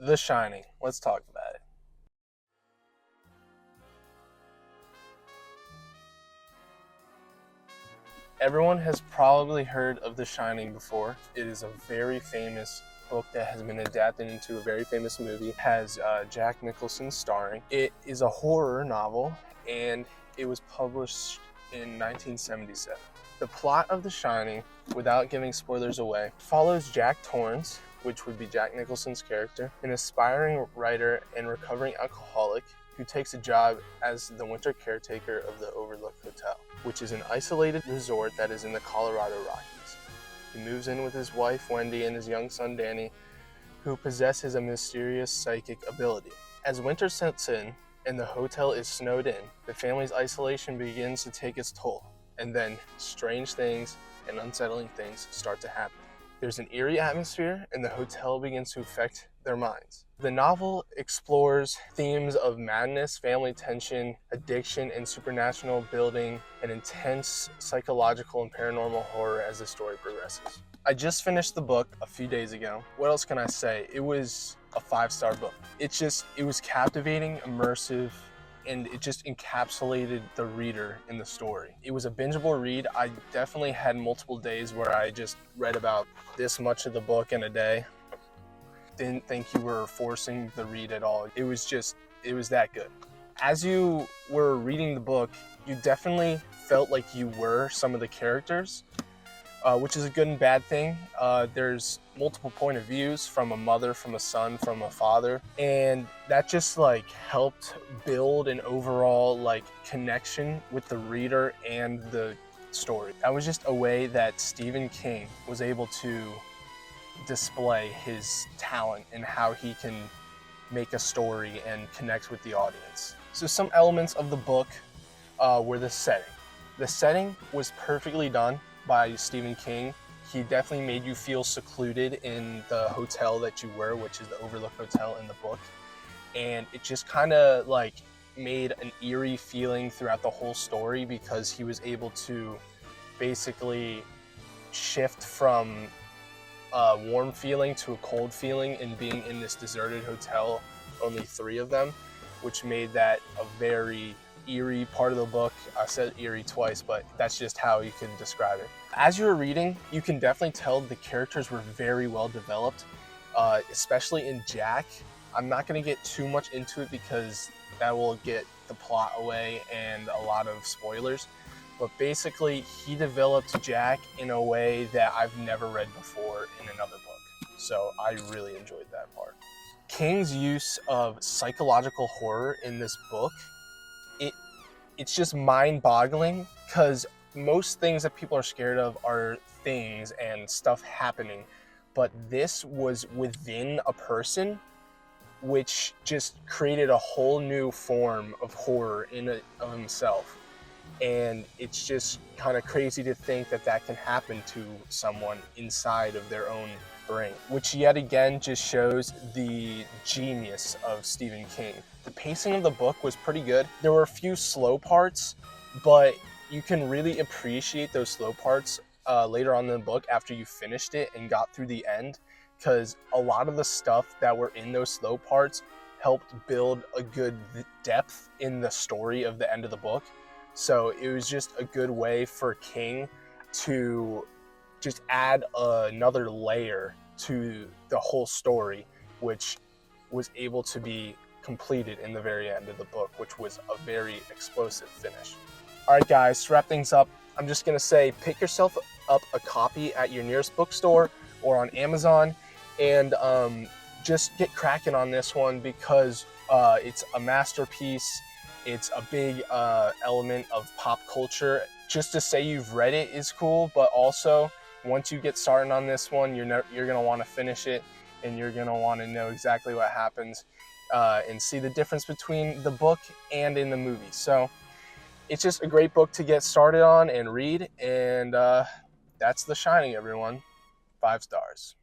The Shining. Let's talk about it. Everyone has probably heard of The Shining before. It is a very famous book that has been adapted into a very famous movie. It has Jack Nicholson starring. It is a horror novel, and it was published in 1977. The plot of The Shining, without giving spoilers away, follows Jack Torrance, which would be Jack Nicholson's character, an aspiring writer and recovering alcoholic who takes a job as the winter caretaker of the Overlook Hotel, which is an isolated resort that is in the Colorado Rockies. He moves in with his wife, Wendy, and his young son, Danny, who possesses a mysterious psychic ability. As winter sets in and the hotel is snowed in, the family's isolation begins to take its toll, and then strange things and unsettling things start to happen. There's an eerie atmosphere, and the hotel begins to affect their minds. The novel explores themes of madness, family tension, addiction, and supernatural building an intense psychological and paranormal horror as the story progresses. I just finished the book a few days ago. What else can I say? It was a 5-star book. It was captivating, immersive, and it just encapsulated the reader in the story. It was a bingeable read. I definitely had multiple days where I just read about this much of the book in a day. Didn't think you were forcing the read at all. It was that good. As you were reading the book, you definitely felt like you were some of the characters, which is a good and bad thing. There's multiple point of views from a mother, from a son, from a father, and that just helped build an overall connection with the reader and the story. That was just a way that Stephen King was able to display his talent and how he can make a story and connect with the audience. So some elements of the book were the setting. The setting was perfectly done by Stephen King. He definitely made you feel secluded in the hotel that you were, which is the Overlook Hotel in the book. And it just kind of made an eerie feeling throughout the whole story because he was able to basically shift from a warm feeling to a cold feeling in being in this deserted hotel, only 3 of them, which made that a very eerie part of the book. I said eerie twice, but that's just how you can describe it. As you were reading, you can definitely tell the characters were very well developed, especially in Jack. I'm not going to get too much into it because that will get the plot away and a lot of spoilers. But basically, he developed Jack in a way that I've never read before in another book. So I really enjoyed that part. King's use of psychological horror in this book, it's just mind-boggling because most things that people are scared of are things and stuff happening. But this was within a person, which just created a whole new form of horror of himself. And it's just kind of crazy to think that that can happen to someone inside of their own brain, which yet again just shows the genius of Stephen King. The pacing of the book was pretty good. There were a few slow parts, but you can really appreciate those slow parts later on in the book after you finished it and got through the end, because a lot of the stuff that were in those slow parts helped build a good depth in the story of the end of the book. So it was just a good way for King to just add another layer to the whole story, which was able to be completed in the very end of the book, which was a very explosive finish. All right, guys, to wrap things up, I'm just going to say pick yourself up a copy at your nearest bookstore or on Amazon and just get cracking on this one because it's a masterpiece. It's a big element of pop culture. Just to say you've read it is cool, but also once you get started on this one, you're going to want to finish it and you're going to want to know exactly what happens and see the difference between the book and in the movie. So it's just a great book to get started on and read, and that's The Shining, everyone. 5 stars.